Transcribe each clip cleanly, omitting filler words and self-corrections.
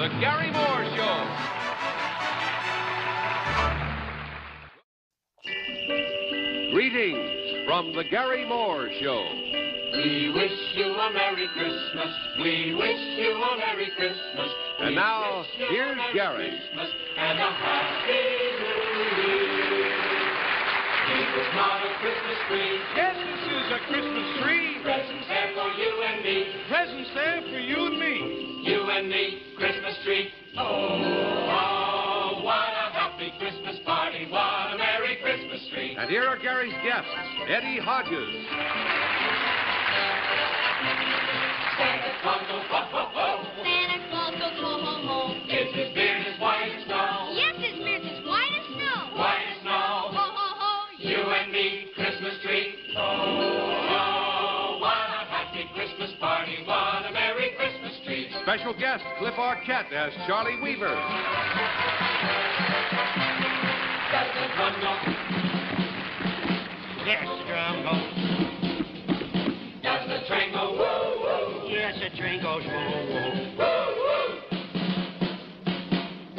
The Garry Moore Show. Greetings from The Garry Moore Show. We wish you a Merry Christmas. We wish you a Merry Christmas. And now, here's Garry. Christmas and a Happy New Year. It was not a Christmas tree. Yes, this is a Christmas tree. Presents there for you and me. Presents there for you and me. You and me, Christmas tree. Oh, what a happy Christmas party. What a Merry Christmas tree. And here are Gary's guests, Eddie Hodges. Santa Claus goes ho, ho, ho. Santa Claus goes ho, ho, ho. Is his beard as white as snow? Yes, his beard's as white as snow. White as snow. Ho, ho, ho. You and me, Christmas tree. Oh, what a happy Christmas party. What a Merry Christmas tree. Special guest, Cliff Arquette as Charlie Weaver. Does the drum go? Yes, the drum goes. Does the train go? Woo, woo. Yes, the train goes. Whoa, whoa. Woo, woo.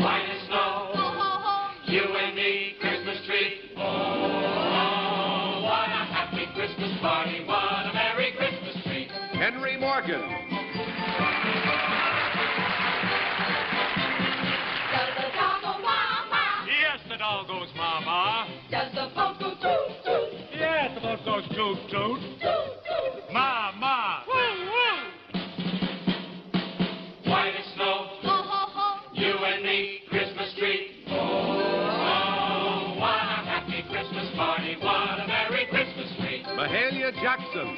White as snow. Ho, ho, ho. You and me, Christmas tree. Oh, what a happy Christmas party. What a Merry Christmas tree. Henry Morgan. Does the dog go mama? Yes, the dog goes mama. Does the boat go toot toot? Yes, the boat goes toot toot. Toot toot. Mama. Woo, woo. White as snow. Ho, ho, ho. You and me, Christmas tree. Oh, what a happy Christmas party. What a Merry Christmas tree. Mahalia Jackson.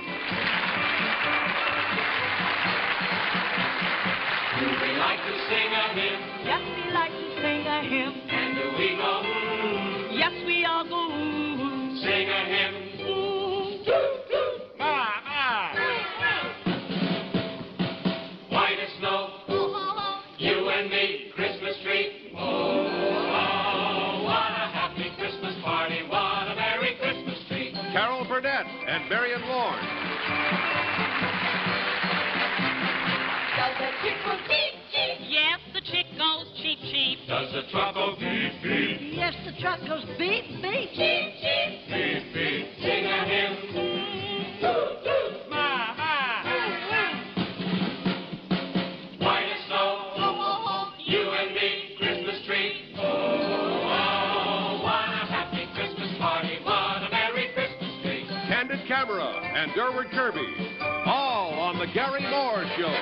Do we like to sing a hymn? Yes, we like to sing a hymn. And do we go Yes, we all go. sing a hymn? Mama. White as snow. Ho, ho, ho. You and me, Christmas tree. Oh, what a happy Christmas party. What a Merry Christmas tree. Carol Burnett and Marion Lorne. Does the chick go cheep, cheep? Yes, the chick goes cheep, cheep. Does the truck go beep, beep? Yes, the truck goes beep, beep. Cheep, cheep. Beep, beep. Sing a hymn. Toot, toot. Mama. White as snow. Ho, ho, ho. You and me, Christmas tree. Oh, what a happy Christmas party. What a Merry Christmas tree. Candid Camera and Durward Kirby. All on The Garry Moore Show.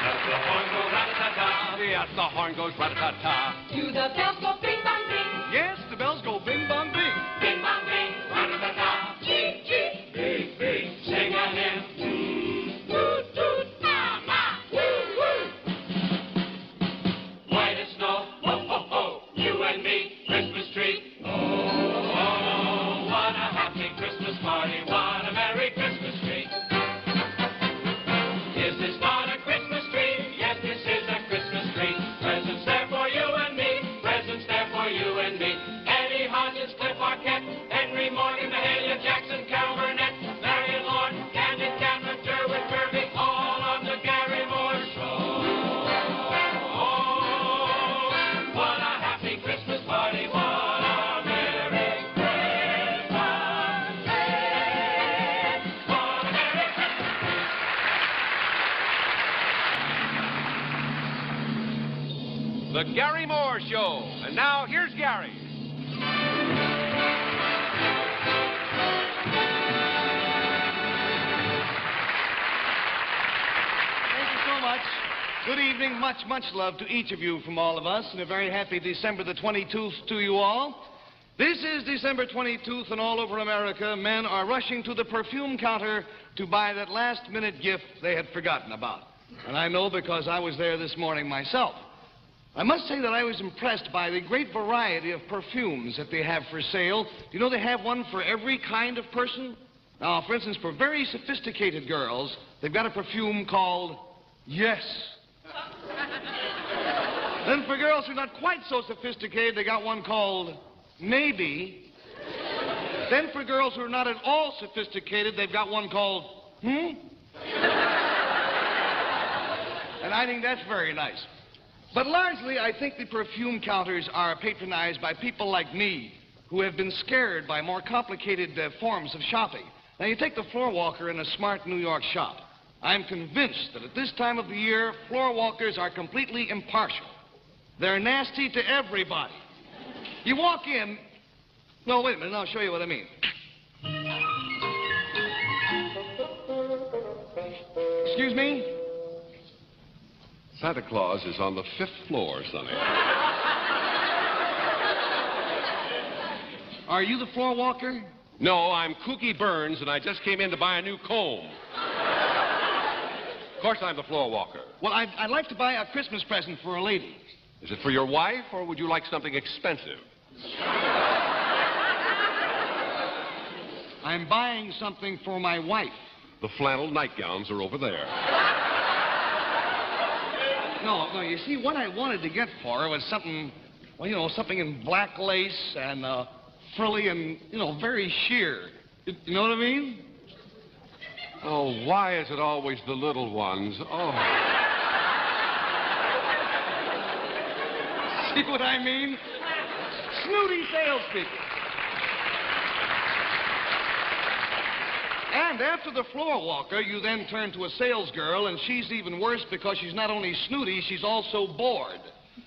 Does the horn go rat-a-ta-ta? Yes, the horn goes rat-a-ta-ta. Do the bells go bing-bong bing? Yes, the bells go bing bong bing. Bing-bong bing, rat-a-ta-ta. Cheep, cheep. Beep, beep. Sing a hymn. Toot, toot. Ma-ma. Woo, woo. White as snow. Ho, ho, ho. You and me, Christmas tree. Oh, what a happy Christmas party. What a Merry Christmas tree. Is this not a Christmas tree? Yes, this is a Christmas tree. Presents there for you and me. Presents there for you and me. Eddie Hodges, Cliff Arquette, Henry Morgan, Mahalia Jackson, Carol Burnett, Marion Lorne, Candid Camera, Durward, Kirby, all on the Garry Moore Show. Oh, what a happy Christmas party. What a Merry Christmas day. What a Merry Christmas day. The Garry Moore Show. And now, here's Garry. Thank you so much. Good evening. Much, much love to each of you from all of us, and a very happy December the 22nd to you all. This is December 22nd, and all over America, men are rushing to the perfume counter to buy that last-minute gift they had forgotten about. And I know because I was there this morning myself. I must say that I was impressed by the great variety of perfumes that they have for sale. Do you know they have one for every kind of person? Now, for instance, for very sophisticated girls, they've got a perfume called Yes. Then for girls who are not quite so sophisticated, they got one called Maybe. Then for girls who are not at all sophisticated, they've got one called And I think that's very nice. But largely, I think the perfume counters are patronized by people like me who have been scared by more complicated forms of shopping. Now, you take the floor walker in a smart New York shop. I'm convinced that at this time of the year, floor walkers are completely impartial. They're nasty to everybody. You walk in... No, wait a minute. I'll show you what I mean. Excuse me? Santa Claus is on the 5th floor, Sonny. Are you the floor walker? No, I'm Kooky Burns, and I just came in to buy a new comb. Of course I'm the floor walker. Well, I'd like to buy a Christmas present for a lady. Is it for your wife, or would you like something expensive? I'm buying something for my wife. The flannel nightgowns are over there. No, you see, what I wanted to get for her was something, well, you know, something in black lace and frilly and, you know, very sheer. You know what I mean? Oh, why is it always the little ones? Oh. See what I mean? Snooty salespeople. And after the floor walker, you then turn to a salesgirl, and she's even worse because she's not only snooty, she's also bored.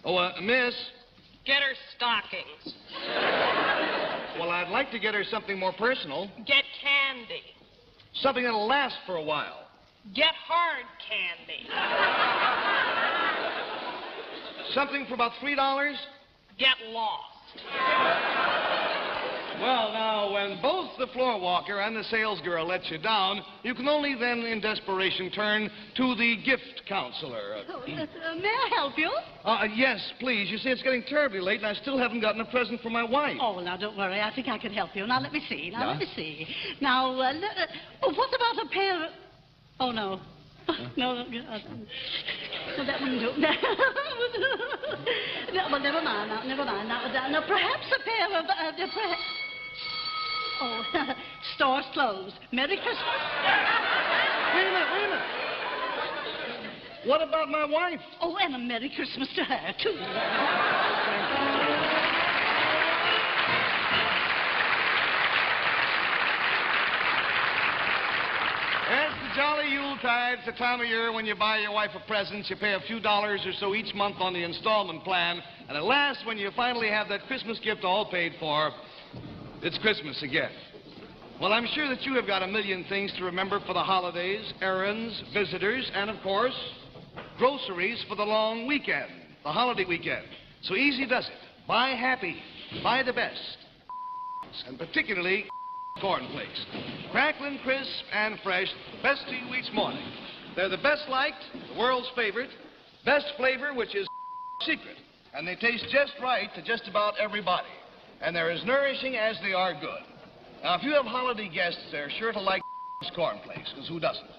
Oh, miss? Get her stockings. Well, I'd like to get her something more personal. Get candy. Something that'll last for a while. Get hard candy. Something for about $3? Get lost. Well, now, when both the floor walker and the salesgirl let you down, you can only then, in desperation, turn to the gift counselor. May I help you? Yes, please. You see, it's getting terribly late, and I still haven't gotten a present for my wife. Oh, now, don't worry. I think I can help you. Now, let me see. Yeah? Let me see. Now, what about a pair of... Oh, no. No, well, that wouldn't do. No, well, never mind. Now, perhaps a pair of... Oh, store's closed. Merry Christmas. Wait a minute. What about my wife? Oh, and a Merry Christmas to her, too. It's the jolly Yuletide. It's the time of year when you buy your wife a present. You pay a few dollars or so each month on the installment plan. And at last, when you finally have that Christmas gift all paid for, it's Christmas again. Well, I'm sure that you have got a million things to remember for the holidays, errands, visitors, and, of course, groceries for the long weekend, the holiday weekend. So easy does it. Buy happy. Buy the best. And particularly cornflakes. Crackling, crisp, and fresh. Best to you each morning. They're the best liked, the world's favorite, best flavor, which is secret. And they taste just right to just about everybody. And they're as nourishing as they are good. Now, if you have holiday guests, they're sure to like cornflakes, because who doesn't?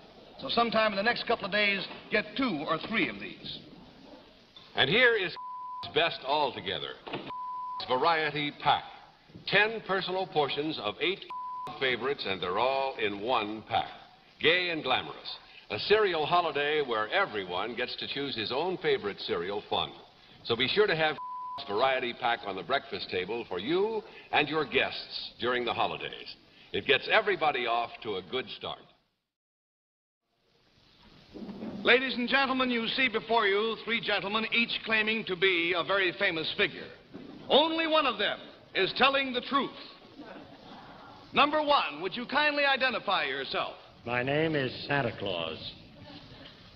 So sometime in the next couple of days, get 2 or 3 of these. And here is best altogether. Variety Pack. 10 personal portions of 8 favorites, and they're all in one pack. Gay and glamorous. A cereal holiday where everyone gets to choose his own favorite cereal fun. So be sure to have Variety Pack on the breakfast table for you and your guests during the holidays. It gets everybody off to a good start. Ladies and gentlemen, you see before you 3 gentlemen, each claiming to be a very famous figure. Only one of them is telling the truth. Number 1, would you kindly identify yourself? My name is Santa Claus.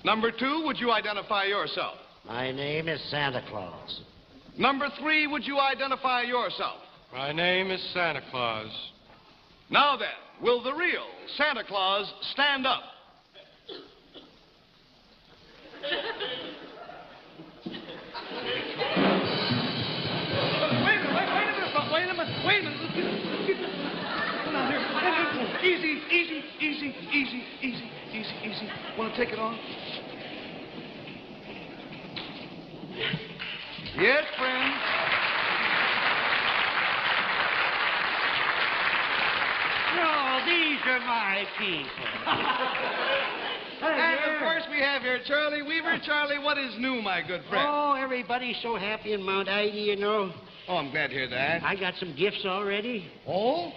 Number 2, would you identify yourself? My name is Santa Claus. Number 3, would you identify yourself? My name is Santa Claus. Now then, will the real Santa Claus stand up? Wait a minute. Come on here. Easy. Want to take it off? Yes, friends. No, these are my people. And, of course, we have here Charlie Weaver. Charlie, what is new, my good friend? Oh, everybody's so happy in Mount Ida, you know. Oh, I'm glad to hear that. I got some gifts already. Oh?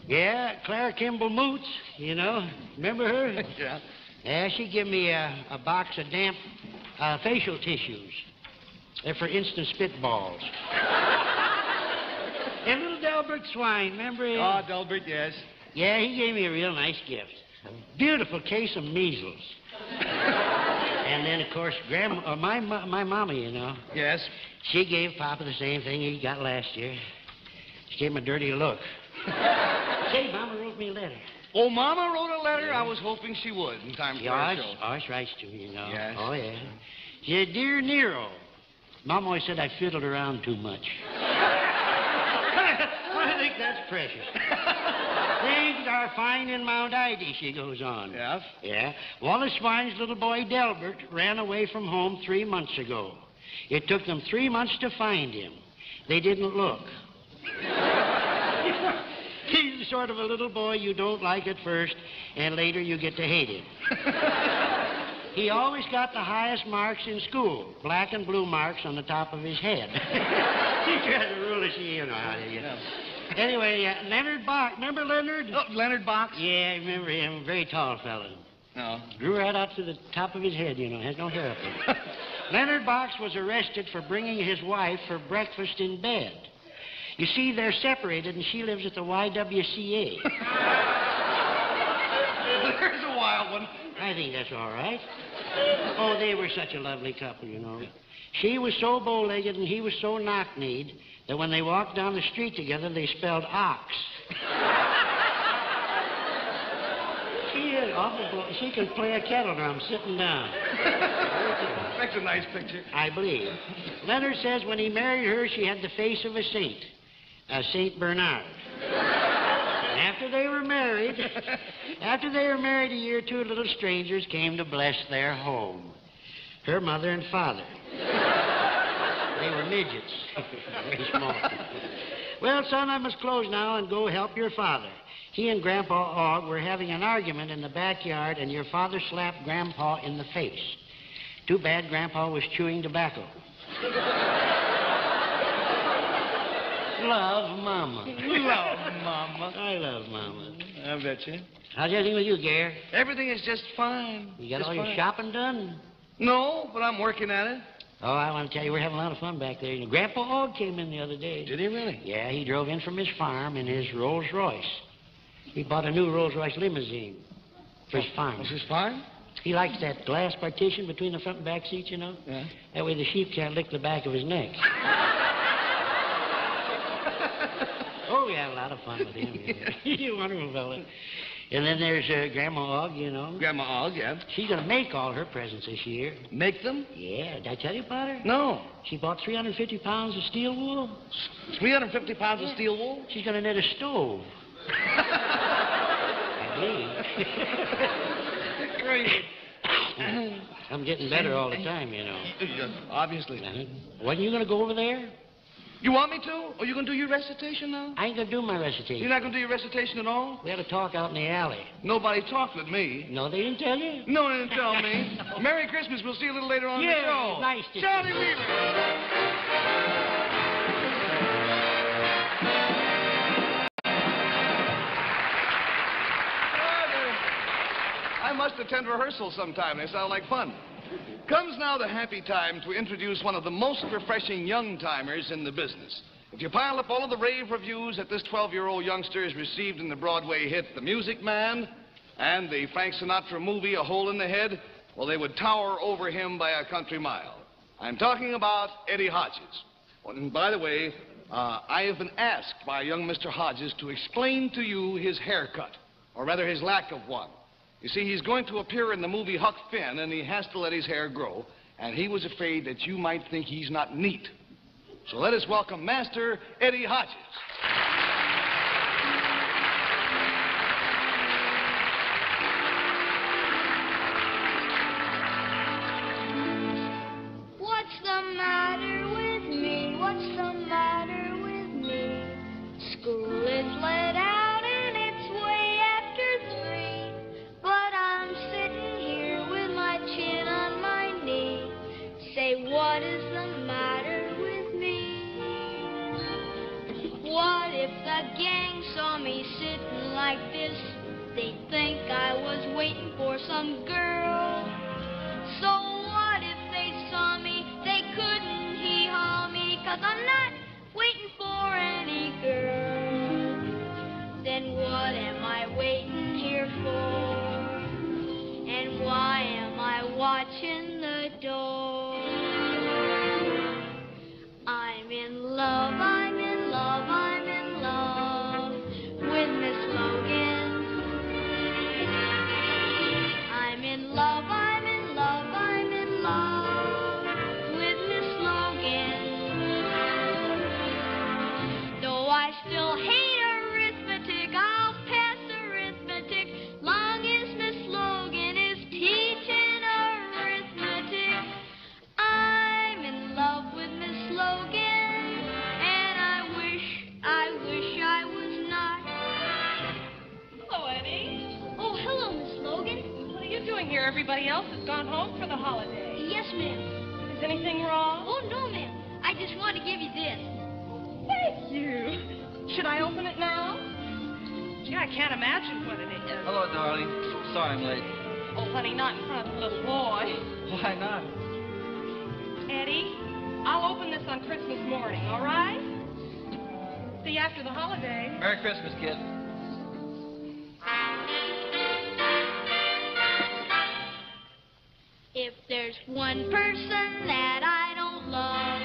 Yeah, Clara Kimball Moots, you know. Remember her? Yeah. Yeah, she gave me a box of damp facial tissues. They're for instant spitballs. And little Delbert Swine, remember him? Oh, Delbert, yes. Yeah, he gave me a real nice gift. A beautiful case of measles. And then, of course, my mama, you know. Yes. She gave Papa the same thing he got last year. She gave him a dirty look. Say, Mama wrote me a letter. Oh, Mama wrote a letter? I was hoping she would in time for our show. Oh, she writes to me, you know. Yes. Oh, yeah. She said, Dear Nero, Mama always said I fiddled around too much. I think that's precious. Things are fine in Mount Ida, she goes on. Yes? Yeah. Wallace Swine's little boy, Delbert, ran away from home 3 months ago. It took them 3 months to find him. They didn't look. He's the sort of a little boy you don't like at first, and later you get to hate him. He always got the highest marks in school, black and blue marks on the top of his head. He tried to rule us, you know how to, you know. Anyway, Leonard Box, remember Leonard? Oh, Leonard Box? Yeah, I remember him, very tall fellow. No. Grew right out to the top of his head, you know, has no hair up there. Leonard Box was arrested for bringing his wife for breakfast in bed. You see, they're separated, and she lives at the YWCA. There's a wild one. I think that's all right. Oh, they were such a lovely couple, you know. She was so bow-legged and he was so knock-kneed that when they walked down the street together, they spelled ox. She is awful. She can play a kettle drum sitting down. That's a nice picture. I believe. Leonard says when he married her, she had the face of a saint. Saint Bernard. After they were married a year or two, little strangers came to bless their home. Her mother and father. They were midgets. Very small. Well, son, I must close now and go help your father. He and Grandpa Og were having an argument in the backyard, and your father slapped Grandpa in the face. Too bad Grandpa was chewing tobacco. Love, Mama. Love, Mama. I love Mama. I bet you. How's everything with you, Gare? Everything is just fine. You got Just all your fine. shopping done? No, but I'm working at it. Oh, I want to tell you, we're having a lot of fun back there. You know, Grandpa Og came in the other day. Did he really? Yeah, he drove in from his farm in his Rolls Royce. He bought a new Rolls Royce limousine for his farm. Was his farm? He likes that glass partition between the front and back seats, you know? Yeah. That way the sheep can't lick the back of his neck. Oh, we had a lot of fun with him. He's a wonderful fellow. And then there's Grandma Og, you know. Grandma Og, yeah. She's going to make all her presents this year. Make them? Yeah. Did I tell you about her? No. She bought 350 pounds of steel wool. 350 pounds of steel wool? She's going to knit a stove. I believe. Great. I'm getting better all the time, you know. Obviously. Wasn't you going to go over there? You want me to? Or you going to do your recitation now? I ain't going to do my recitation. You're not going to do your recitation at all? We had a talk out in the alley. Nobody talked with me. No, they didn't tell you? No, they didn't tell me. Merry Christmas. We'll see you a little later on in the show. Nice to Charlie see you. Weaver. I must attend rehearsal sometime. They sound like fun. Comes now the happy time to introduce one of the most refreshing young-timers in the business. If you pile up all of the rave reviews that this 12-year-old youngster has received in the Broadway hit The Music Man and the Frank Sinatra movie A Hole in the Head, well, they would tower over him by a country mile. I'm talking about Eddie Hodges. Well, and by the way, I have been asked by young Mr. Hodges to explain to you his haircut, or rather his lack of one. You see, he's going to appear in the movie Huck Finn, and he has to let his hair grow, and he was afraid that you might think he's not neat. So let us welcome Master Eddie Hodges. What's the matter with me? What's the matter with me? School is let out and it's way after 3. But I'm sitting here the gang saw me sitting like this, they'd think I was waiting for some girl. So what if they saw me? They couldn't hee-haw me, 'cause I'm not waiting for any girl. Then what am I waiting here for? And why am I watching the door? I'm in love, I'm in love, I'm in love with Miss Logan. I'm in love, I'm in love, I'm in love with Miss Logan. Though I still hate arithmetic, I'll pass arithmetic long as Miss Logan is teaching arithmetic. I'm in love with Miss Logan, and I wish I was not. Hello, Eddie. Oh, hello, Miss Logan. What are you doing here? Everybody else has gone home for the holiday. Yes, ma'am. Is anything wrong? Oh, no, ma'am. I just want to give you this. Thank you. Should I open it now? Gee, I can't imagine what it is. Hello, darling. Sorry I'm late. Oh, honey, not in front of the little boy. Why not? Eddie, I'll open this on Christmas morning, all right? See you after the holiday. Merry Christmas, kid. If there's one person that I don't love,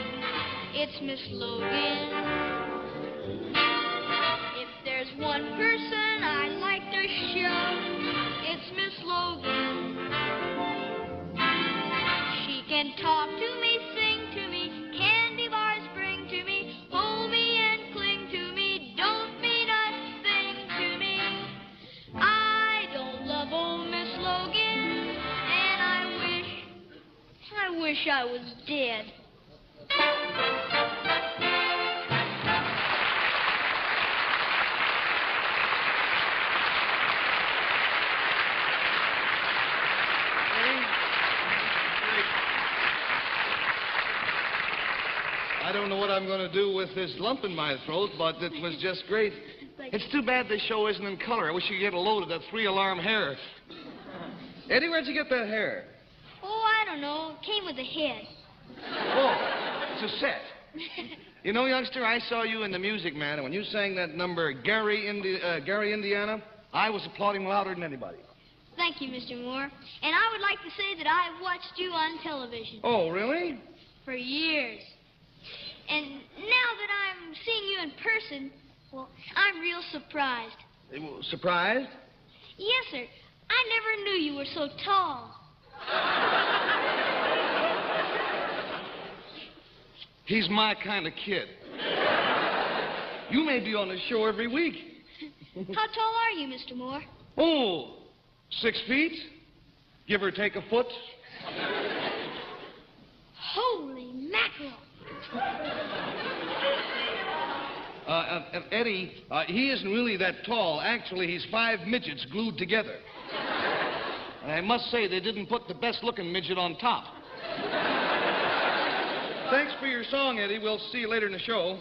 it's Miss Logan. If there's one person I like to shove, it's Miss Logan. She can talk to me, sing to me, candy bars bring to me, hold me and cling to me, don't mean a thing to me. I don't love old Miss Logan, and I wish I was dead. I don't know what I'm going to do with this lump in my throat, but it was just great. It's too bad this show isn't in color. I wish you could get a load of that 3-alarm hair. Eddie, where'd you get that hair? Oh, I don't know. It came with a head. Oh, it's a set. You know, youngster, I saw you in the Music Man, and when you sang that number, Garry, Indiana, I was applauding louder than anybody. Thank you, Mr. Moore. And I would like to say that I've watched you on television Oh, really? for years. And now that I'm seeing you in person, well, I'm real surprised. Surprised? Yes, sir. I never knew you were so tall. He's my kind of kid. You may be on the show every week. How tall are you, Mr. Moore? Oh, 6 feet? Give or take a foot? Holy mackerel. Eddie, he isn't really that tall. Actually, he's 5 midgets glued together. And I must say, they didn't put the best-looking midget on top. Thanks for your song, Eddie. We'll see you later in the show.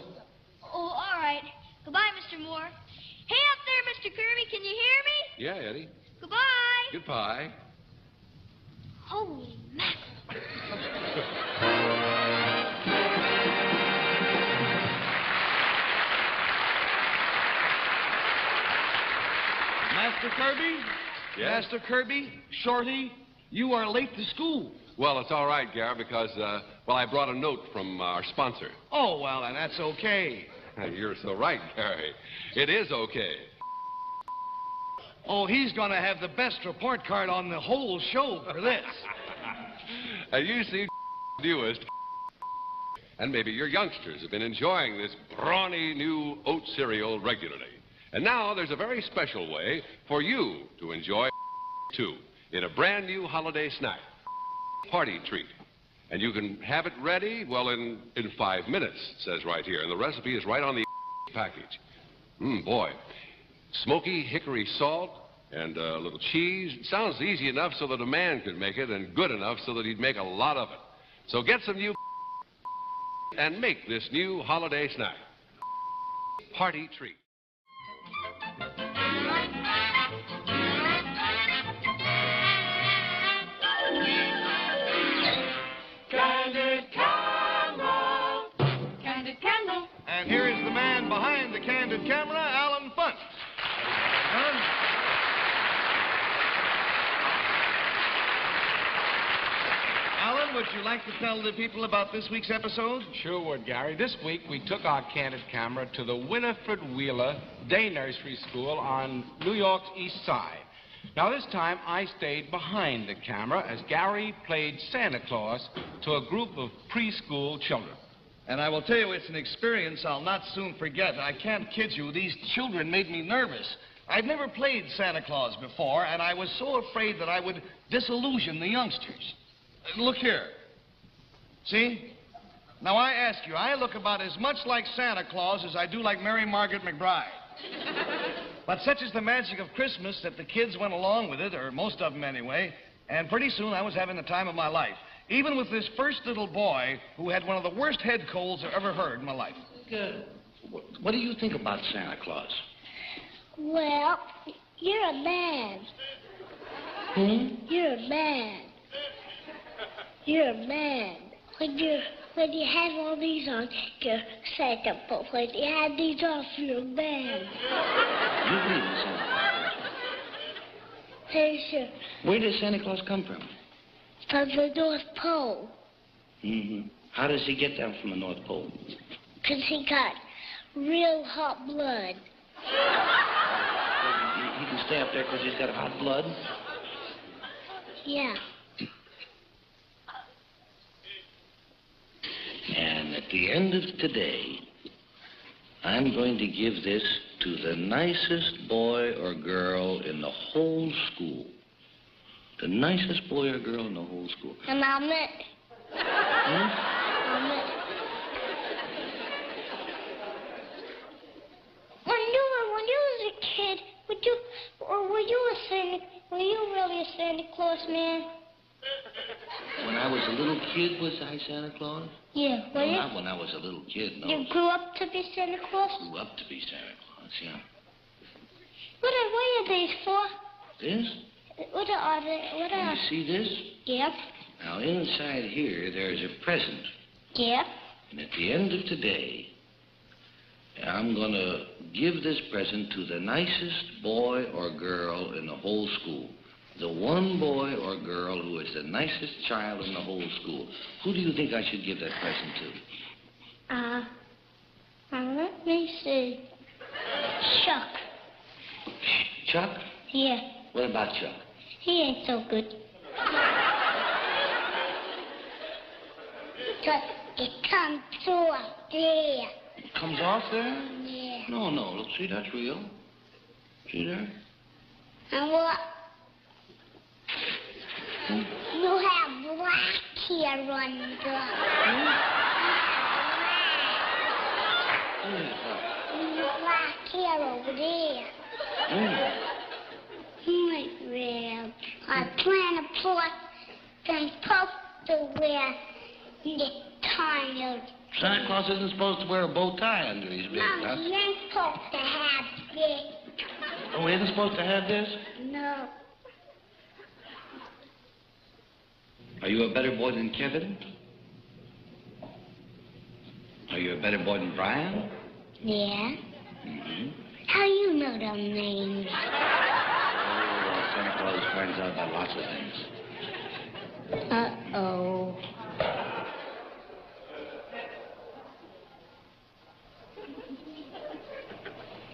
Oh, all right. Goodbye, Mr. Moore. Hey, up there, Mr. Kirby, can you hear me? Yeah, Eddie. Goodbye. Goodbye. Holy mackerel. Master Kirby? Yes? Master Kirby? Shorty? You are late to school. Well, it's all right, Garry, because, I brought a note from our sponsor. Oh, well, and that's okay. You're so right, Garry. It is okay. Oh, he's going to have the best report card on the whole show for this. And you see, newest, and maybe your youngsters have been enjoying this brawny new oat cereal regularly. And now there's a very special way for you to enjoy too, in a brand new holiday snack, party treat. And you can have it ready, well, in 5 minutes, it says right here. And the recipe is right on the package. Boy. Smoky hickory salt and a little cheese. It sounds easy enough so that a man could make it, and good enough so that he'd make a lot of it. So get some new and make this new holiday snack. Party treat. Candid camera. Candid camera. And here is the man behind the candid camera, Alan Funt. Alan, would you like to tell the people about this week's episode? Sure would, Gary. This week, we took our candid camera to the Winifred Wheeler Day Nursery School on New York's East Side. Now, this time, I stayed behind the camera as Gary played Santa Claus to a group of preschool children. And I will tell you, it's an experience I'll not soon forget. I can't kid you, these children made me nervous. I'd never played Santa Claus before, and I was so afraid that I would disillusion the youngsters. Look here. See? Now, I ask you, I look about as much like Santa Claus as I do like Mary Margaret McBride. But such is the magic of Christmas that the kids went along with it, or most of them anyway, and pretty soon I was having the time of my life. Even with this first little boy who had one of the worst head colds I ever heard in my life. What do you think about Santa Claus? Well, you're a man. You're a man. You're a man. When you have all these on, you're Santa, but when you have these off, you're a man. You believe in Santa Claus? Hey, sure. Where does Santa Claus come from? From the North Pole. How does he get down from the North Pole? Because he got real hot blood. He can stay up there because he's got hot blood? Yeah. And at the end of today, I'm going to give this to the nicest boy or girl in the whole school. The nicest boy or girl in the whole school. And I'll admit. I'll admit. When you was a kid, were you really a Santa Claus man? When I was a little kid, was I Santa Claus? Yeah, were you? Not when I was a little kid, no. You grew up to be Santa Claus? Grew up to be Santa Claus, yeah. What are these for? This? What are they? What are... You see this? Yep. Now, inside here, there's a present. Yep. And at the end of today, I'm going to give this present to the nicest boy or girl in the whole school. The one boy or girl who is the nicest child in the whole school. Who do you think I should give that present to? Let me see. Chuck. Chuck? Yeah. What about Chuck? He ain't so good. But it comes off there. It comes off there? Yeah. No. Look, see, that's real. See there? And what? You have black here on the... Black hair over there. Well, I plan to put them supposed to wear the tie. Santa Claus isn't supposed to wear a bow tie under his big No, he ain't supposed to have this. Oh, he isn't supposed to have this? No. Are you a better boy than Kevin? Are you a better boy than Brian? Yeah. How you know them names? Well, Santa Claus finds out about lots of things. Uh-oh.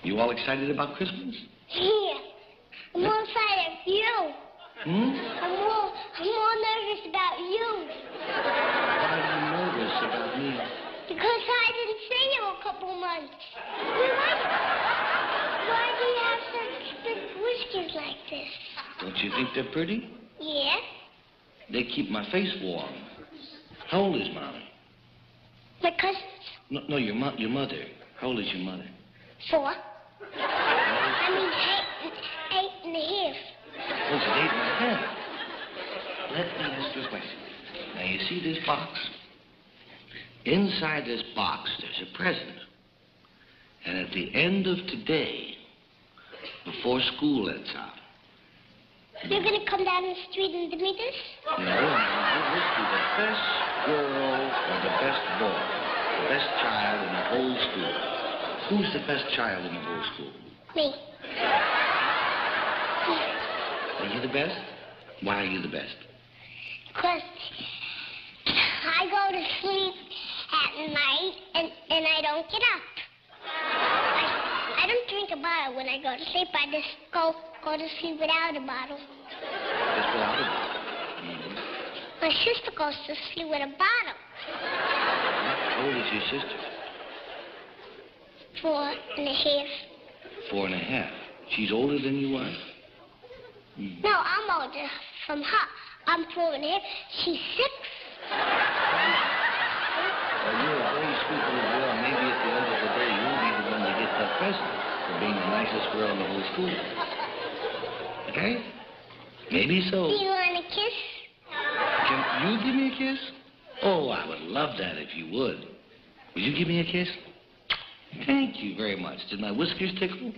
You all excited about Christmas? Yeah. I'm more excited for you. I'm more nervous about you. Why are you nervous about me? Because I didn't see you a couple months. Why do you have such big whiskers like this? Don't you think they're pretty? Yeah. They keep my face warm. How old is Mommy? My cousins? No, your mother. How old is your mother? 4. I mean, 8 and a half. Oh, she's 8 and a half. Let me ask you a question. Now, you see this box? Inside this box, there's a present. And at the end of today, before school lets out. You're going to come down the street and meet us? No, let's do the best girl or the best boy, the best child in the whole school. Who's the best child in the whole school? Me. Are you the best? Why are you the best? Because I go to sleep at night and I don't get up. I don't drink a bottle when I go to sleep. I just go to sleep without a bottle. Just without it. Mm-hmm. My sister goes to sleep with a bottle. How old is your sister? 4.5. 4.5. She's older than you are? Mm. No, I'm older from her. I'm 4.5. She's 6. Well, you're a very sweet little girl. Maybe at the end of the day, you'll be the one that gets that present for being the nicest girl in the whole school. Okay? Maybe so. Do you want a kiss? Can you give me a kiss? Oh, I would love that if you would. Would you give me a kiss? Thank you very much. Did my whiskers tickle?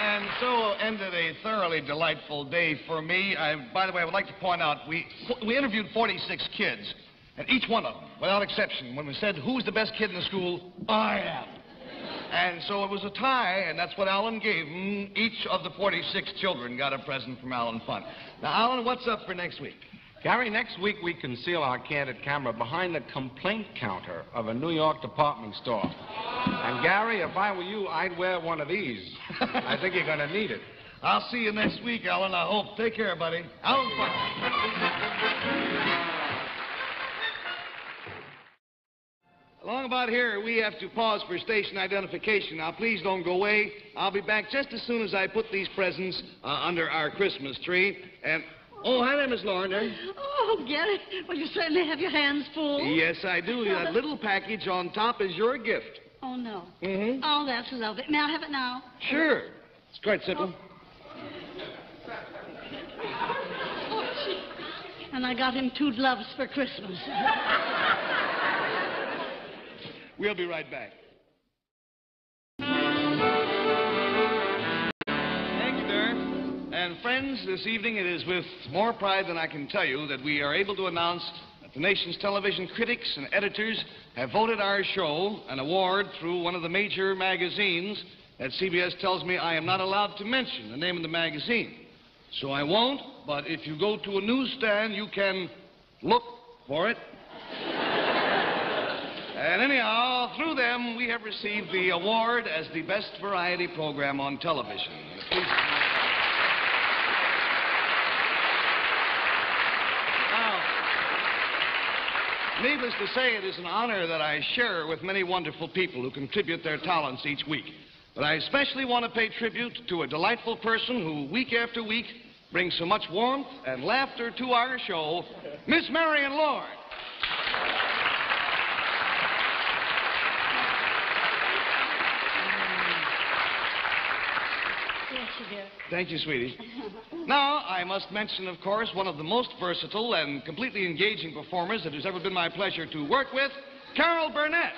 And so ended a thoroughly delightful day for me. By the way, I would like to point out, we interviewed 46 kids, and each one of them, without exception, when we said, who's the best kid in the school? I am. And so it was a tie, and that's what Alan gave them. Each of the 46 children got a present from Alan Fun. Now, Alan, what's up for next week? Gary, next week we conceal our candid camera behind the complaint counter of a New York department store. And, Gary, if I were you, I'd wear one of these. I think you're going to need it. I'll see you next week, Alan, I hope. Take care, buddy. Alan Fun. Along about here, we have to pause for station identification. Now, please don't go away. I'll be back just as soon as I put these presents under our Christmas tree. And, oh, hi there, Miss Lorna. Oh, Gary, well, you certainly have your hands full. Yes, I do. That little package on top is your gift. Oh, no. Mm-hmm. Oh, that's lovely. May I have it now? Sure. It's quite simple. Oh, gee. And I got him 2 gloves for Christmas. We'll be right back. Thank you, dear. And friends, this evening it is with more pride than I can tell you that we are able to announce that the nation's television critics and editors have voted our show an award through one of the major magazines that CBS tells me I am not allowed to mention the name of the magazine. So I won't, but if you go to a newsstand, you can look for it. And anyhow, through them, we have received the award as the best variety program on television. Now, needless to say, it is an honor that I share with many wonderful people who contribute their talents each week. But I especially want to pay tribute to a delightful person who, week after week, brings so much warmth and laughter to our show, Miss Marion Lord. Thank you, sweetie. Now, I must mention, of course, one of the most versatile and completely engaging performers that has ever been my pleasure to work with, Carol Burnett.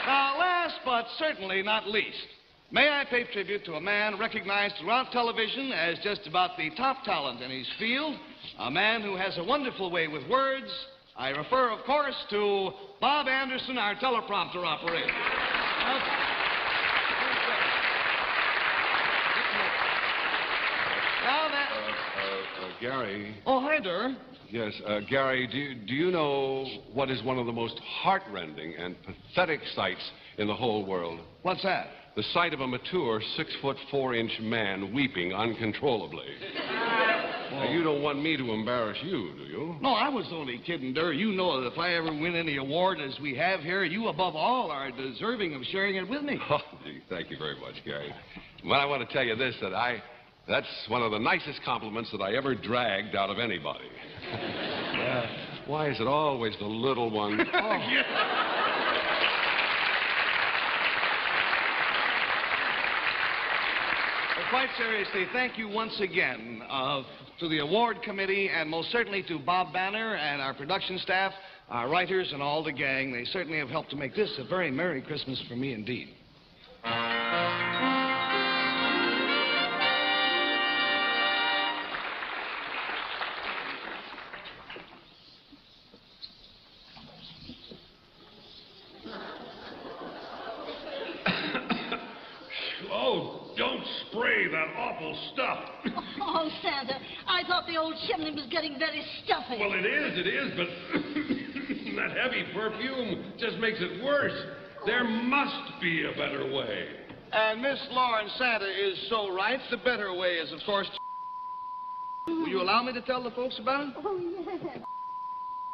Now, last but certainly not least, may I pay tribute to a man recognized throughout television as just about the top talent in his field, a man who has a wonderful way with words. I refer, of course, to Bob Anderson, our teleprompter operator. Now that... Gary. Oh, hi, Durr. Yes, Gary, do you know what is one of the most heartrending and pathetic sights in the whole world? What's that? The sight of a mature 6'4" man weeping uncontrollably. Now, you don't want me to embarrass you, do you? No, I was only kidding, Durr. You know that if I ever win any award as we have here, you above all are deserving of sharing it with me. Oh, gee, thank you very much, Gary. Well, I want to tell you this, that's one of the nicest compliments that I ever dragged out of anybody. Why is it always the little one? Oh. quite seriously, thank you once again to the award committee and most certainly to Bob Banner and our production staff, our writers, and all the gang. They certainly have helped to make this a very Merry Christmas for me indeed. Oh, don't spray that awful stuff. Oh, Santa, I thought the old chimney was getting very stuffy. Well, it is, but that heavy perfume just makes it worse. There must be a better way. And Miss Lauren, Santa is so right. The better way is, of course, will you allow me to tell the folks about it? Oh, yes.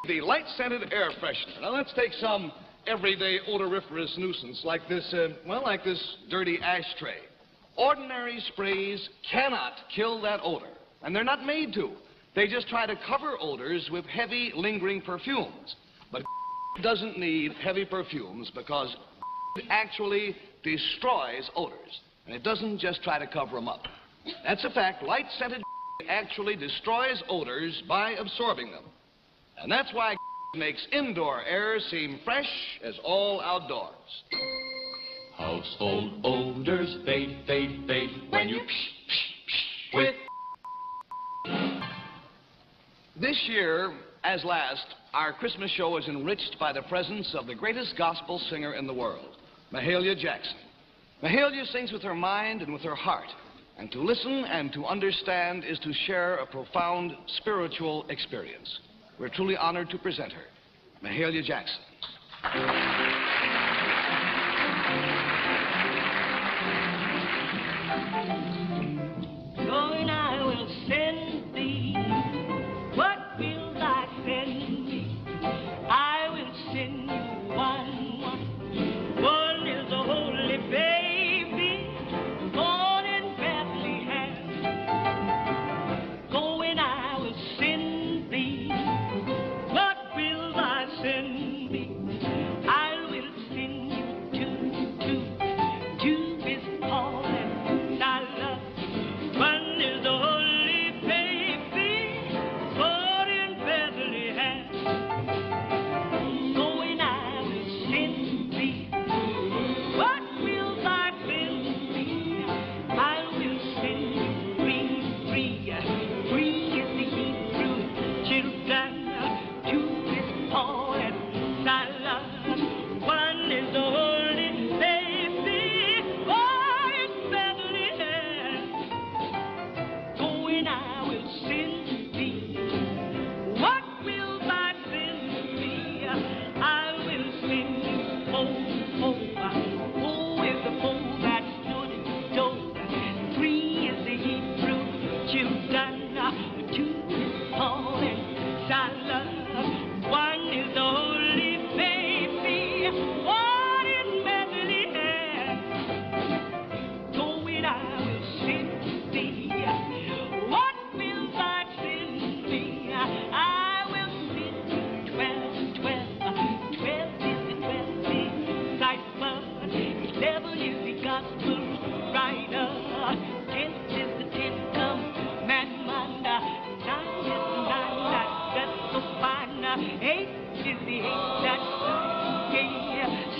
The light-scented air freshener. Now, let's take some everyday odoriferous nuisance like this, like this dirty ashtray. Ordinary sprays cannot kill that odor, and they're not made to. They just try to cover odors with heavy, lingering perfumes. But doesn't need heavy perfumes because it actually destroys odors, and it doesn't just try to cover them up. That's a fact. Light-scented actually destroys odors by absorbing them. And that's why makes indoor air seem fresh as all outdoors. Household odors fade, fade, fade when you psh, psh, psh with. This year, as last, our Christmas show is enriched by the presence of the greatest gospel singer in the world, Mahalia Jackson. Mahalia sings with her mind and with her heart, and to listen and to understand is to share a profound spiritual experience. We're truly honored to present her, Mahalia Jackson. Going I will send thee. What will I send thee? I will send you one. One is a holy baby born in Bethlehem. Going I will send thee. What will I send thee? I will send you to his Paul and Silas. One is the holy baby born in Bethlehem. Going I will send thee. What will I send thee? I will send you free, free, free is the Hebrew children to his Paul and Silas. One is the holy baby born in Bethlehem. Going I will send thee. What will I send thee? I will send you oh is the foe that stood at the door. Three is the Hebrew children to his Paul and Silas. One is the holy baby born in Bethlehem. Going I will send thee. What will I send thee? I will send you 12, 12. 12 is the 12 disciple. 11 is the gospel writer. 10 is the 10th commandment. 9 is the 9 that's so fine. 8 is the 8 that's gay.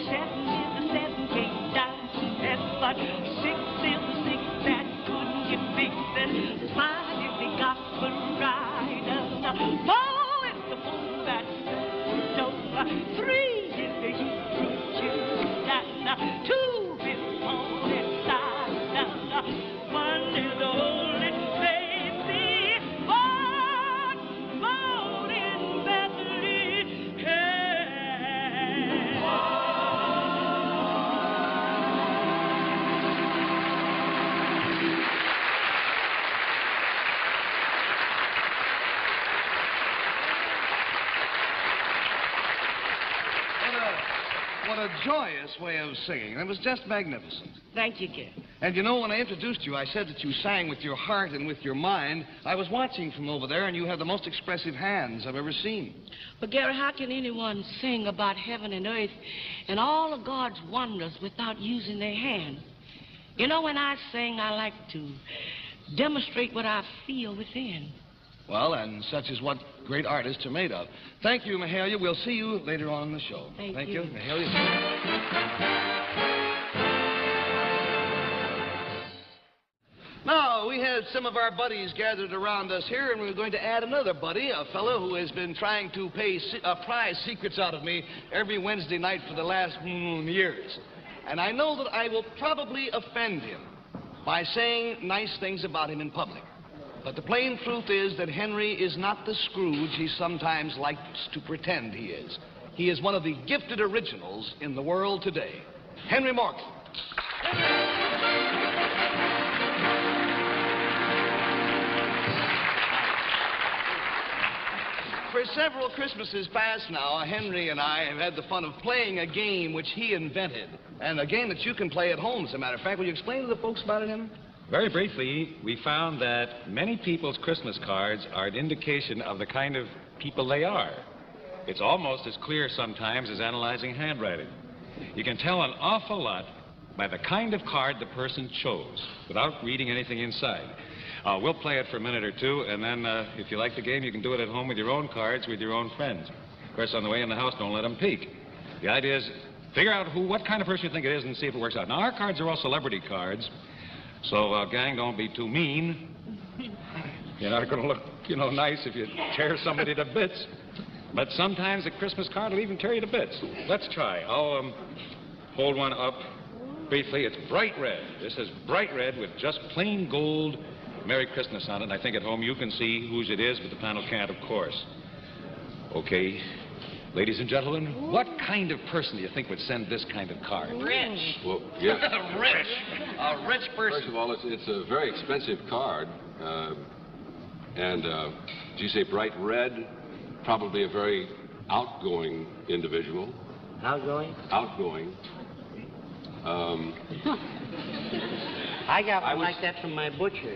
7 is the 7 came down from heaven. 6 is the 6 that couldn't get fixed. 5 is the gospel rider. 4 is the 4 that's so. 3 is the Hebrew children. 2 is Paul and Silas. 1 is the holy baby born in Bethlehem. What a joyous way of singing. It was just magnificent. Thank you, Gary. And you know, when I introduced you, I said that you sang with your heart and with your mind. I was watching from over there, and you had the most expressive hands I've ever seen. But, Gary, how can anyone sing about heaven and earth and all of God's wonders without using their hands? You know, when I sing, I like to demonstrate what I feel within. Well, and such is what great artists are made of. Thank you, Mahalia. We'll see you later on in the show. Thank you. Mahalia. Now, we have some of our buddies gathered around us here, and we're going to add another buddy, a fellow who has been trying to prize secrets out of me every Wednesday night for the last years. And I know that I will probably offend him by saying nice things about him in public. But the plain truth is that Henry is not the Scrooge he sometimes likes to pretend he is. He is one of the gifted originals in the world today. Henry Morgan. For several Christmases past now, Henry and I have had the fun of playing a game which he invented. And a game that you can play at home, as a matter of fact. Will you explain to the folks about it, Henry? Very briefly, we found that many people's Christmas cards are an indication of the kind of people they are. It's almost as clear sometimes as analyzing handwriting. You can tell an awful lot by the kind of card the person chose, without reading anything inside. We'll play it for a minute or two, and then if you like the game, you can do it at home with your own cards, with your own friends. Of course, on the way in the house, don't let them peek. The idea is figure out what kind of person you think it is and see if it works out. Now, our cards are all celebrity cards, so, gang, don't be too mean. You're not going to look, nice if you tear somebody to bits. But sometimes a Christmas card will even tear you to bits. Let's try. I'll hold one up briefly. It's bright red. This is bright red with just plain gold Merry Christmas on it. And I think at home you can see whose it is, but the panel can't, of course. Okay. Ladies and gentlemen, what kind of person do you think would send this kind of card? Rich. Well, yeah. Rich. A rich person. First of all, it's a very expensive card. And did you say bright red? Probably a very outgoing individual. Outgoing? Outgoing. I got one like that from my butcher.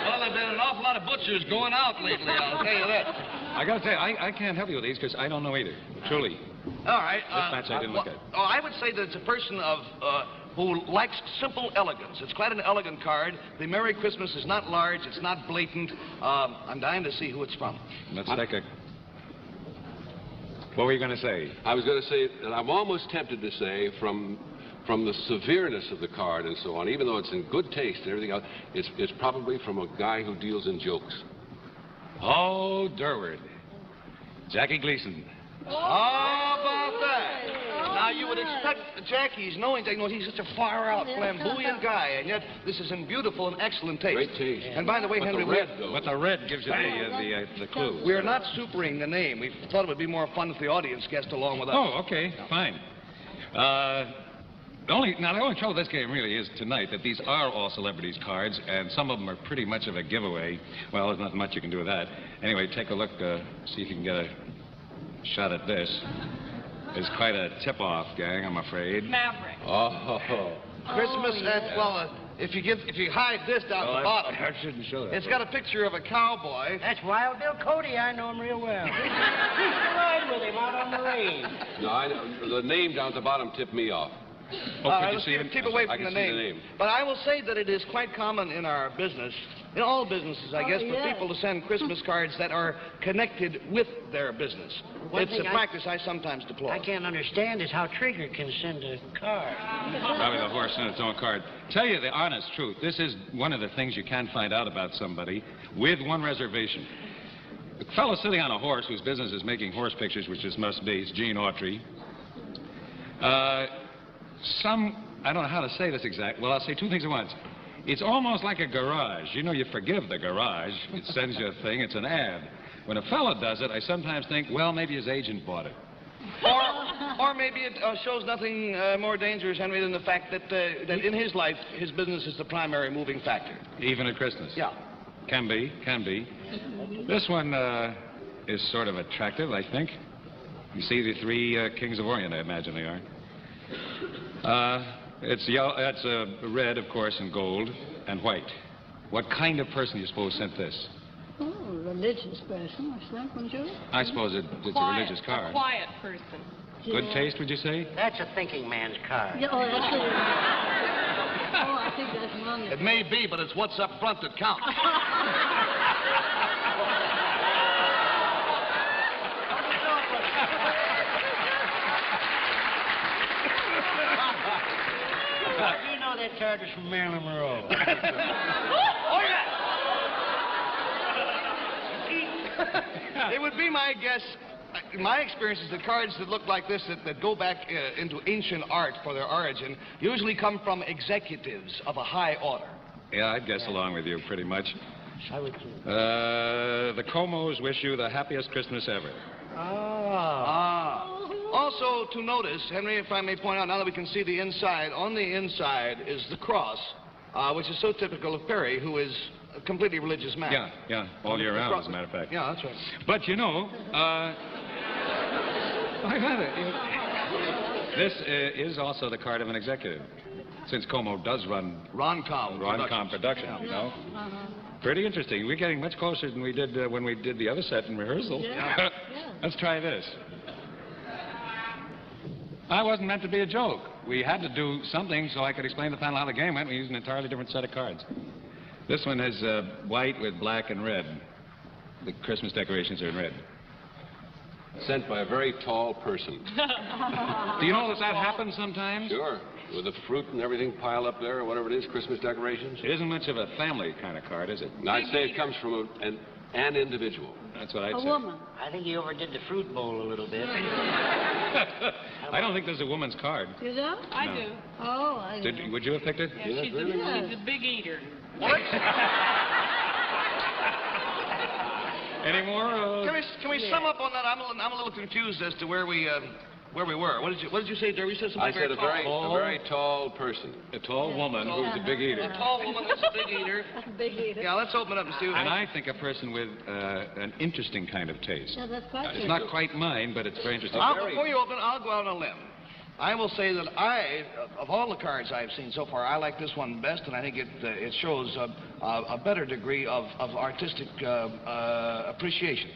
Well, there's been an awful lot of butchers going out lately, I'll tell you that. I got to tell you, I can't help you with these because I don't know either. Truly. All right. This match I didn't look at. Oh, I would say that it's a person who likes simple elegance. It's quite an elegant card. The Merry Christmas is not large. It's not blatant. I'm dying to see who it's from. Let's take a... What were you going to say? I was going to say that I'm almost tempted to say from the severeness of the card and so on, even though it's in good taste and everything else, it's probably from a guy who deals in jokes. Oh, Durward. Jackie Gleason. How about that? Now, you would expect Jackie's knowing that he's such a far-out, flamboyant guy, and yet this is in beautiful and excellent taste. Great taste. And by the way, Henry, But the red gives you the clue. we're not supering the name. We thought it would be more fun if the audience guessed along with us. Oh, okay, fine. The only trouble with this game really is tonight that these are all celebrities cards, and some of them are pretty much of a giveaway. Well, there's not much you can do with that. Anyway, take a look, see if you can get a shot at this. It's quite a tip-off, gang, I'm afraid. Maverick. Oh. Christmas, if you hide this down at the bottom, I shouldn't show that. it's got a picture of a cowboy. That's Wild Bill Cody. I know him real well. I ride with him out on the range. No, I know. The name down at the bottom tipped me off. Let's keep away from the name. But I will say that it is quite common in our business, in all businesses, I guess, for people to send Christmas cards that are connected with their business. It's a practice I sometimes deplore. I can't understand is how Trigger can send a card. Probably the horse sent its own card. Tell you the honest truth, this is one of the things you can find out about somebody with one reservation. The fellow sitting on a horse whose business is making horse pictures, which this must be, is Gene Autry. I don't know how to say this exactly. Well, I'll say two things at once. It's almost like a garage. You forgive the garage. It sends you a thing. It's an ad. When a fellow does it, I sometimes think, well, maybe his agent bought it. Or maybe it shows nothing more dangerous, Henry, than the fact that in his life, his business is the primary moving factor. Even at Christmas? Yeah. Can be. This one is sort of attractive, I think. You see the three kings of Orient, I imagine they are. It's yellow, that's red, of course, and gold, and white. What kind of person do you suppose sent this? Oh, religious person, I think, wouldn't you? I suppose it's a religious card. A quiet person. Good taste, would you say? That's a thinking man's card. Yeah, oh, that's it. Oh, I think that's wrong. It may be, but it's what's up front that counts. You know that card was from Marilyn Monroe. Oh, yeah. It would be my guess. My experience is that cards that look like this, that go back into ancient art for their origin, usually come from executives of a high order. Yeah, I'd guess along with you pretty much. I would too. The Comos wish you the happiest Christmas ever. Also, to notice, Henry, if I may point out, now that we can see the inside, on the inside is the cross, which is so typical of Perry, who is a completely religious man. Yeah, all year round, as a matter of fact. Yeah, that's right. But, you know, this is also the card of an executive, since Como does run Ron-Com Productions, you know. Pretty interesting. We're getting much closer than we did when we did the other set in rehearsal. Yeah. Let's try this. I wasn't meant to be a joke. We had to do something so I could explain to the panel how the game went. We used an entirely different set of cards. This one is white with black and red. The Christmas decorations are in red. Sent by a very tall person. Do you know that happens sometimes? Sure. With the fruit and everything piled up there, or whatever it is, Christmas decorations. It isn't much of a family kind of card, is it? No, I'd say it comes from an individual. That's what I'd say. A woman. I think he overdid the fruit bowl a little bit. I don't think there's a woman's card. You do? I No. do. Oh, I do. Would you have picked it? Yeah, she's a big eater. What? Any more? Can we sum up on that? I'm a little confused as to where we were. What did you say, Derby? You said something I said a very tall person. A tall woman who's a big eater. A tall woman that's a big eater. Big eater. Yeah, let's open it up and see what... And I think a person with an interesting kind of taste. Yeah, that's quite It's not quite mine, but it's very interesting. Before you open, I'll go out on a limb. I will say that of all the cards I've seen so far, I like this one best, and I think it shows a better degree of artistic appreciation.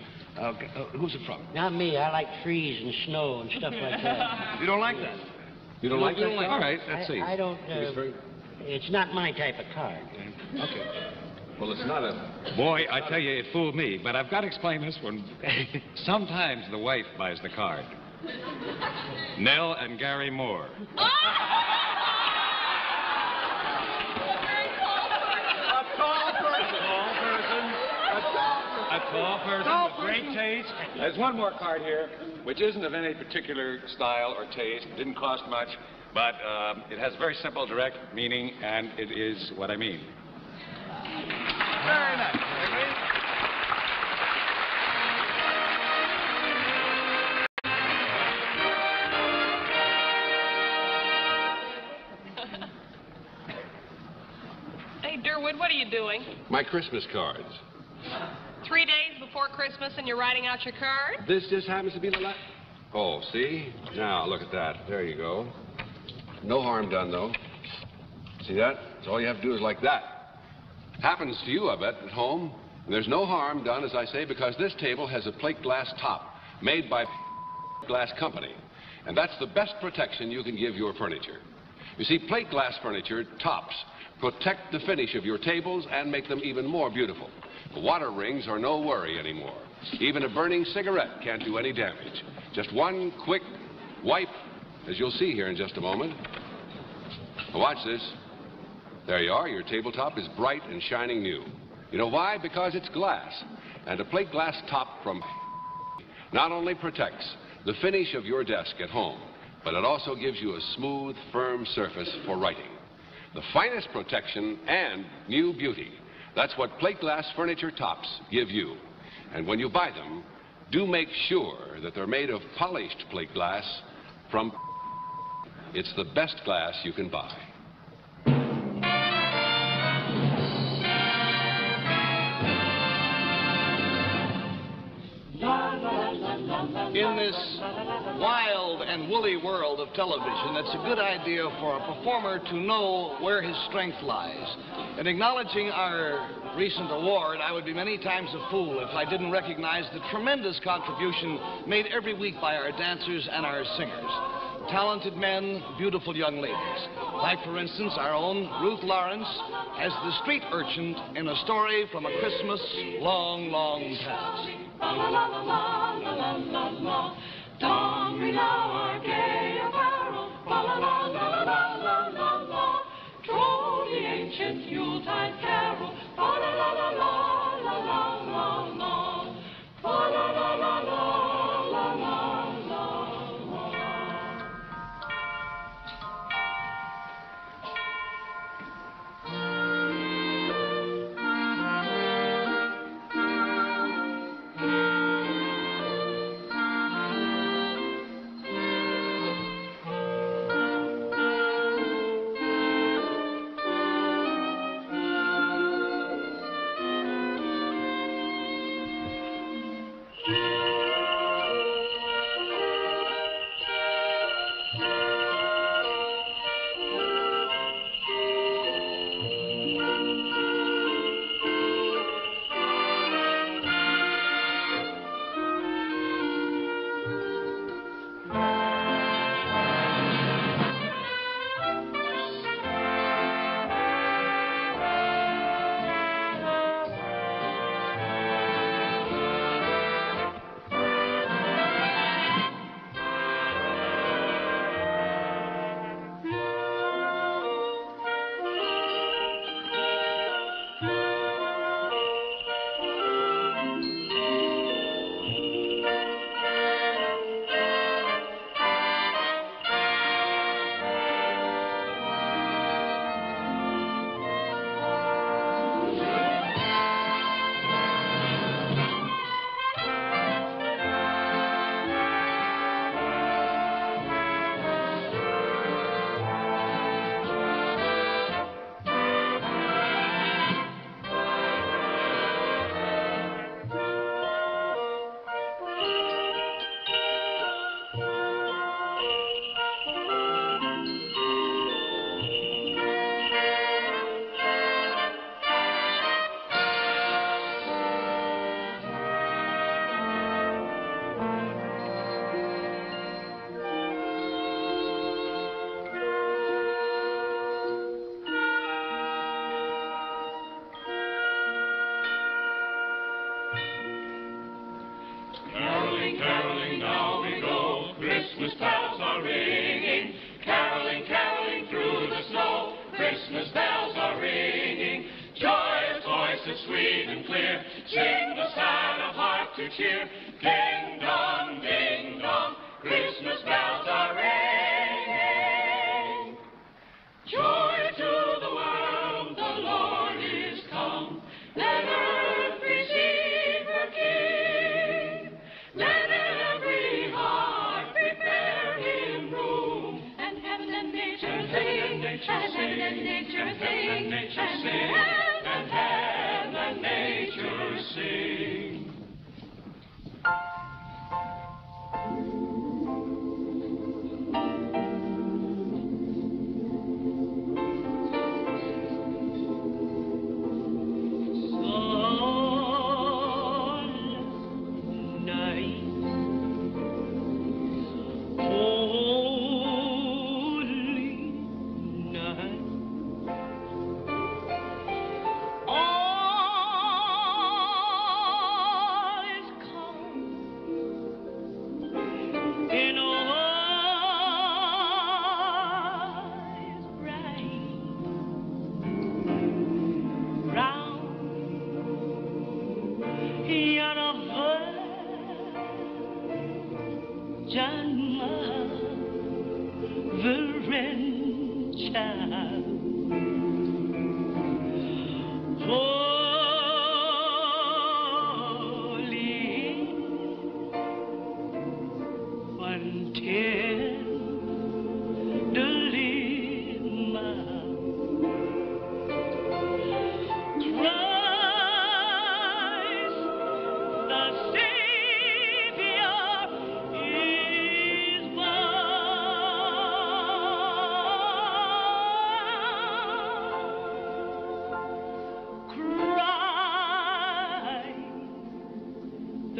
Who's it from? Not me. I like trees and snow and stuff like that. You don't like that? You don't like that? All right, let's see. I don't... it's not my type of card. Okay. Well, it's not a... Boy, I tell you, it fooled me, but I've got to explain this one. Sometimes the wife buys the card. Nell and Garry Moore. A tall person with great taste. There's one more card here, which isn't of any particular style or taste. It didn't cost much, but it has very simple, direct meaning, and it is what I mean. Very nice. Hey, Durward, what are you doing? My Christmas cards. 3 days before Christmas and you're writing out your card? This just happens to be the last... Oh, see? Now, look at that. There you go. No harm done, though. See that? So all you have to do is like that. Happens to you, I bet, at home. And there's no harm done, as I say, because this table has a plate glass top made by glass company. And that's the best protection you can give your furniture. You see, plate glass furniture tops protect the finish of your tables and make them even more beautiful. The water rings are no worry anymore. Even a burning cigarette can't do any damage. Just one quick wipe, as you'll see here in just a moment. Now watch this. There you are. Your tabletop is bright and shining new. You know why? Because it's glass. And a plate glass top from not only protects the finish of your desk at home, but it also gives you a smooth, firm surface for writing. The finest protection and new beauty. That's what plate glass furniture tops give you. And when you buy them, do make sure that they're made of polished plate glass from... It's the best glass you can buy. In this wild and woolly world of television, it's a good idea for a performer to know where his strength lies. And acknowledging our recent award, I would be many times a fool if I didn't recognize the tremendous contribution made every week by our dancers and our singers. Talented men, beautiful young ladies. Like, for instance, our own Ruth Lawrence as the street urchin in a story from a Christmas long, long past. La la la la la la la la. Don we now our gay apparel. La la la la la la la la. Troll the ancient Yuletide carol. La la la la la la la la la. La la la la la la la la.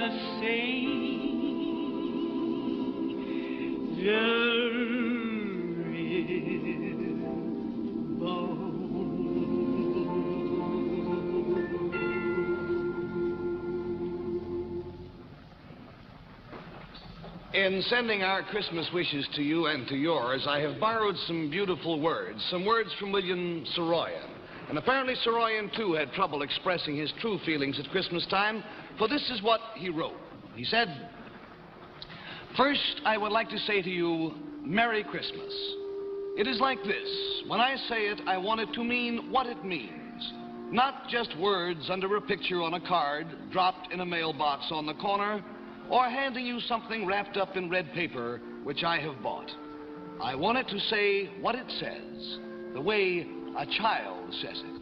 the Savior is born. In sending our Christmas wishes to you and to yours, I have borrowed some beautiful words, some words from William Saroyan. And apparently Saroyan, too, had trouble expressing his true feelings at Christmas time, for this is what he wrote. He said, "First, I would like to say to you, Merry Christmas. It is like this. When I say it, I want it to mean what it means. Not just words under a picture on a card, dropped in a mailbox on the corner, or handing you something wrapped up in red paper, which I have bought. I want it to say what it says, the way a child says it.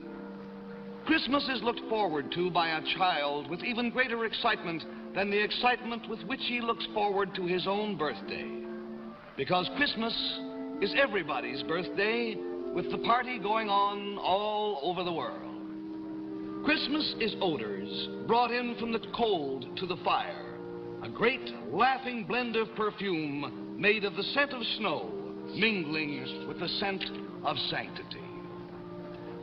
Christmas is looked forward to by a child with even greater excitement than the excitement with which he looks forward to his own birthday. Because Christmas is everybody's birthday, with the party going on all over the world. Christmas is odors brought in from the cold to the fire. A great laughing blend of perfume made of the scent of snow mingling with the scent of sanctity.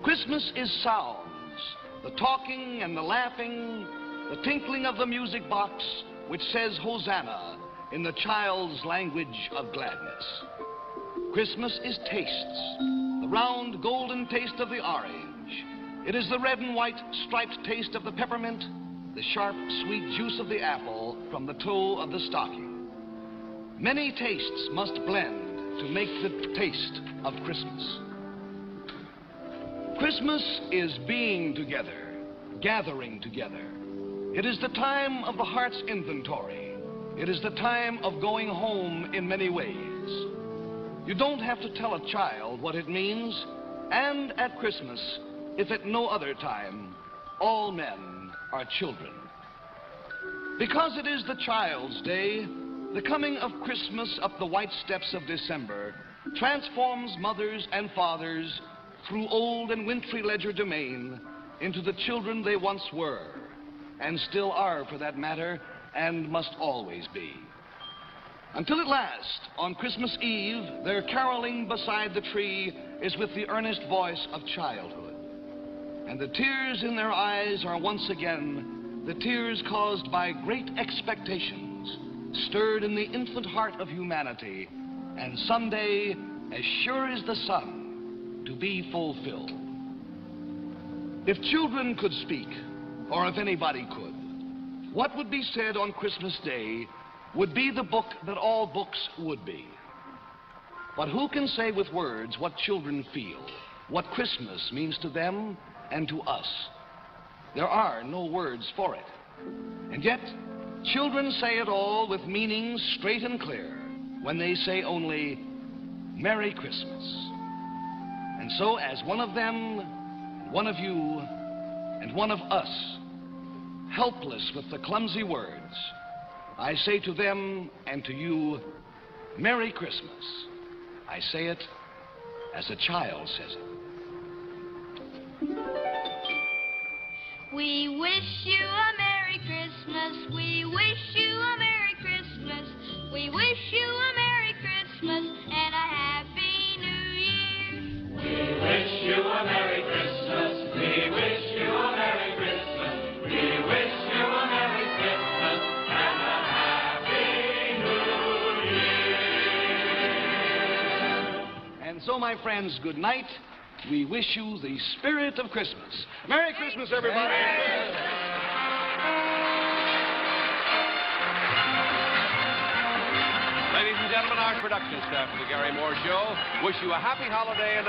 Christmas is sounds, the talking and the laughing, the tinkling of the music box which says Hosanna in the child's language of gladness. Christmas is tastes, the round golden taste of the orange. It is the red and white striped taste of the peppermint, the sharp, sweet juice of the apple from the toe of the stocking. Many tastes must blend to make the taste of Christmas. Christmas is being together, gathering together. It is the time of the heart's inventory. It is the time of going home in many ways. You don't have to tell a child what it means, and at Christmas, if at no other time, all men are children. Because it is the child's day, the coming of Christmas up the white steps of December transforms mothers and fathers through old and wintry legerdemain into the children they once were, and still are for that matter, and must always be. Until at last, on Christmas Eve, their caroling beside the tree is with the earnest voice of childhood. And the tears in their eyes are once again the tears caused by great expectations, stirred in the infant heart of humanity, and someday, as sure as the sun, to be fulfilled. If children could speak, or if anybody could, what would be said on Christmas Day would be the book that all books would be. But who can say with words what children feel, what Christmas means to them and to us? There are no words for it. And yet, children say it all with meanings straight and clear when they say only, Merry Christmas. And so, as one of them, one of you, and one of us, helpless with the clumsy words, I say to them and to you, Merry Christmas. I say it as a child says it. We wish you a Merry Christmas. We wish you a Merry Christmas. We wish you a Merry Christmas and a Happy New Year. We wish you a Merry Christmas. We wish you a Merry Christmas. We wish you a Merry Christmas and a Happy New Year. And so, my friends, good night. We wish you the spirit of Christmas. Merry Christmas, everybody. Ladies and gentlemen, our production staff of the Garry Moore Show wish you a happy holiday and